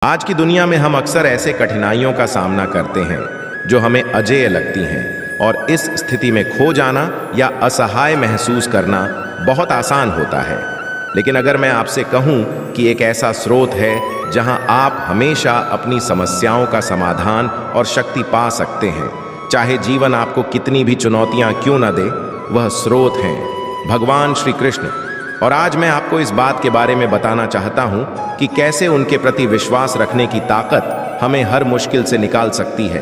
आज की दुनिया में हम अक्सर ऐसे कठिनाइयों का सामना करते हैं जो हमें अजेय लगती हैं, और इस स्थिति में खो जाना या असहाय महसूस करना बहुत आसान होता है। लेकिन अगर मैं आपसे कहूं कि एक ऐसा स्रोत है जहां आप हमेशा अपनी समस्याओं का समाधान और शक्ति पा सकते हैं, चाहे जीवन आपको कितनी भी चुनौतियां क्यों न दे, वह स्रोत हैं भगवान श्री कृष्ण। और आज मैं आपको इस बात के बारे में बताना चाहता हूं कि कैसे उनके प्रति विश्वास रखने की ताकत हमें हर मुश्किल से निकाल सकती है।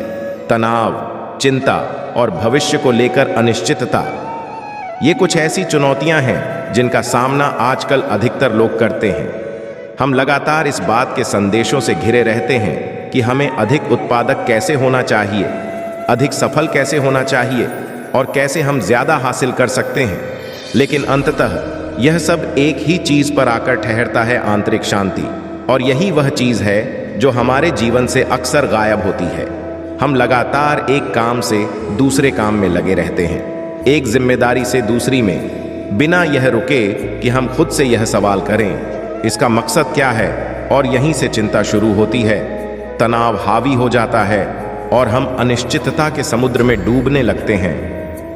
तनाव, चिंता और भविष्य को लेकर अनिश्चितता, ये कुछ ऐसी चुनौतियां हैं जिनका सामना आजकल अधिकतर लोग करते हैं। हम लगातार इस बात के संदेशों से घिरे रहते हैं कि हमें अधिक उत्पादक कैसे होना चाहिए, अधिक सफल कैसे होना चाहिए और कैसे हम ज्यादा हासिल कर सकते हैं। लेकिन अंततः यह सब एक ही चीज पर आकर ठहरता है, आंतरिक शांति। और यही वह चीज है जो हमारे जीवन से अक्सर गायब होती है। हम लगातार एक काम से दूसरे काम में लगे रहते हैं, एक जिम्मेदारी से दूसरी में, बिना यह रुके कि हम खुद से यह सवाल करें, इसका मकसद क्या है। और यहीं से चिंता शुरू होती है, तनाव हावी हो जाता है और हम अनिश्चितता के समुद्र में डूबने लगते हैं।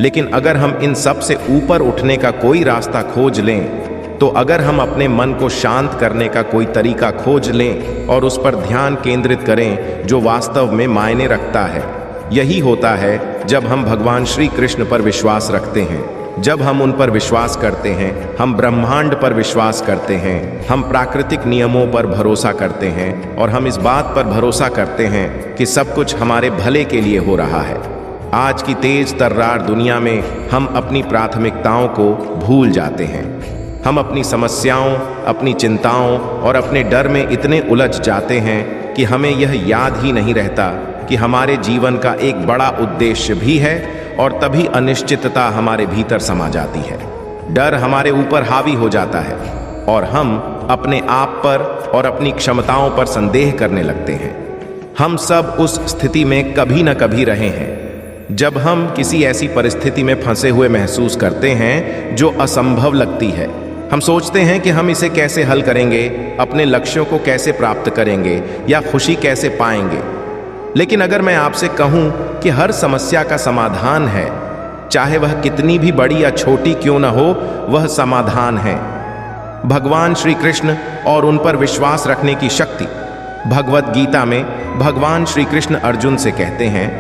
लेकिन अगर हम इन सब से ऊपर उठने का कोई रास्ता खोज लें, तो अगर हम अपने मन को शांत करने का कोई तरीका खोज लें और उस पर ध्यान केंद्रित करें जो वास्तव में मायने रखता है, यही होता है जब हम भगवान श्री कृष्ण पर विश्वास रखते हैं। जब हम उन पर विश्वास करते हैं, हम ब्रह्मांड पर विश्वास करते हैं, हम प्राकृतिक नियमों पर भरोसा करते हैं और हम इस बात पर भरोसा करते हैं कि सब कुछ हमारे भले के लिए हो रहा है। आज की तेज तर्रार दुनिया में हम अपनी प्राथमिकताओं को भूल जाते हैं। हम अपनी समस्याओं, अपनी चिंताओं और अपने डर में इतने उलझ जाते हैं कि हमें यह याद ही नहीं रहता कि हमारे जीवन का एक बड़ा उद्देश्य भी है। और तभी अनिश्चितता हमारे भीतर समा जाती है, डर हमारे ऊपर हावी हो जाता है और हम अपने आप पर और अपनी क्षमताओं पर संदेह करने लगते हैं। हम सब उस स्थिति में कभी न कभी रहे हैं जब हम किसी ऐसी परिस्थिति में फंसे हुए महसूस करते हैं जो असंभव लगती है। हम सोचते हैं कि हम इसे कैसे हल करेंगे, अपने लक्ष्यों को कैसे प्राप्त करेंगे या खुशी कैसे पाएंगे। लेकिन अगर मैं आपसे कहूं कि हर समस्या का समाधान है, चाहे वह कितनी भी बड़ी या छोटी क्यों न हो, वह समाधान है भगवान श्री कृष्ण और उन पर विश्वास रखने की शक्ति। भगवत गीता में भगवान श्री कृष्ण अर्जुन से कहते हैं,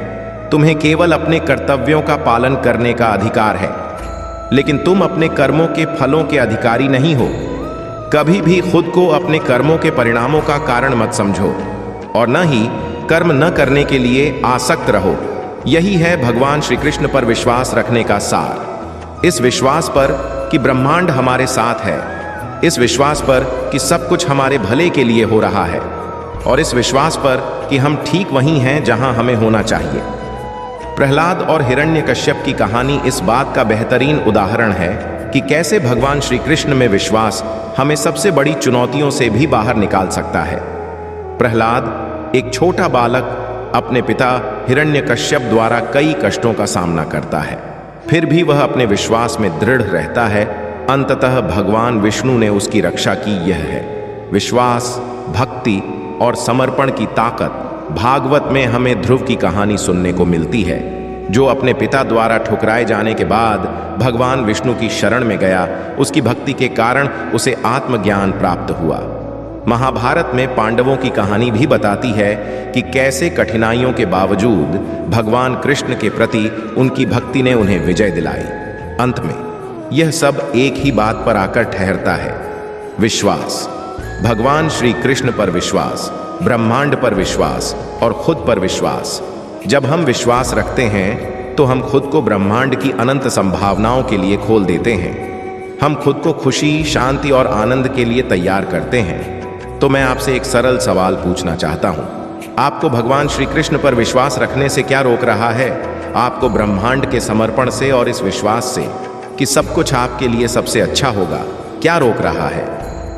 तुम्हें केवल अपने कर्तव्यों का पालन करने का अधिकार है, लेकिन तुम अपने कर्मों के फलों के अधिकारी नहीं हो। कभी भी खुद को अपने कर्मों के परिणामों का कारण मत समझो और न ही कर्म न करने के लिए आसक्त रहो। यही है भगवान श्री कृष्ण पर विश्वास रखने का सार। इस विश्वास पर कि ब्रह्मांड हमारे साथ है, इस विश्वास पर कि सब कुछ हमारे भले के लिए हो रहा है, और इस विश्वास पर कि हम ठीक वहीं हैं जहां हमें होना चाहिए। प्रहलाद और हिरण्यकश्यप की कहानी इस बात का बेहतरीन उदाहरण है कि कैसे भगवान श्री कृष्ण में विश्वास हमें सबसे बड़ी चुनौतियों से भी बाहर निकाल सकता है। प्रहलाद, एक छोटा बालक, अपने पिता हिरण्यकश्यप द्वारा कई कष्टों का सामना करता है, फिर भी वह अपने विश्वास में दृढ़ रहता है। अंततः भगवान विष्णु ने उसकी रक्षा की। यह है विश्वास, भक्ति और समर्पण की ताकत। भागवत में हमें ध्रुव की कहानी सुनने को मिलती है, जो अपने पिता द्वारा ठुकराए जाने के बाद भगवान विष्णु की शरण में गया। उसकी भक्ति के कारण उसे आत्मज्ञान प्राप्त हुआ। महाभारत में पांडवों की कहानी भी बताती है कि कैसे कठिनाइयों के बावजूद भगवान कृष्ण के प्रति उनकी भक्ति ने उन्हें विजय दिलाई। अंत में यह सब एक ही बात पर आकर ठहरता है, विश्वास। भगवान श्री कृष्ण पर विश्वास, ब्रह्मांड पर विश्वास और खुद पर विश्वास। जब हम विश्वास रखते हैं तो हम खुद को ब्रह्मांड की अनंत संभावनाओं के लिए खोल देते हैं। हम खुद को खुशी, शांति और आनंद के लिए तैयार करते हैं। तो मैं आपसे एक सरल सवाल पूछना चाहता हूं, आपको भगवान श्री कृष्ण पर विश्वास रखने से क्या रोक रहा है? आपको ब्रह्मांड के समर्पण से और इस विश्वास से कि सब कुछ आपके लिए सबसे अच्छा होगा क्या रोक रहा है?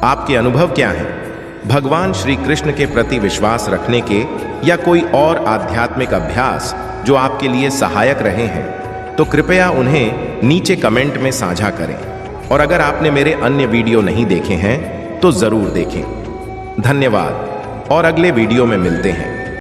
आपके अनुभव क्या हैं? भगवान श्री कृष्ण के प्रति विश्वास रखने के या कोई और आध्यात्मिक अभ्यास जो आपके लिए सहायक रहे हैं, तो कृपया उन्हें नीचे कमेंट में साझा करें। और अगर आपने मेरे अन्य वीडियो नहीं देखे हैं तो जरूर देखें। धन्यवाद। और अगले वीडियो में मिलते हैं।